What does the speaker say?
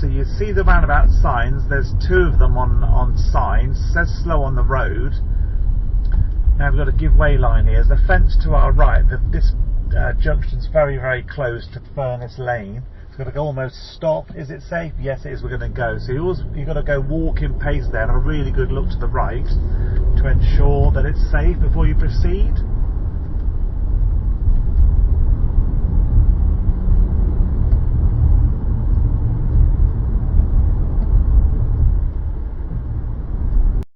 So you see the roundabout signs, there's two of them on signs, it says slow on the road. Now we've got a give way line here. There's a fence to our right. This junction's very, very close to Furness Lane. It's got to go almost stop. Is it safe? Yes, it is. We're going to go. So you've got to go walking pace there and a really good look to the right to ensure that it's safe before you proceed.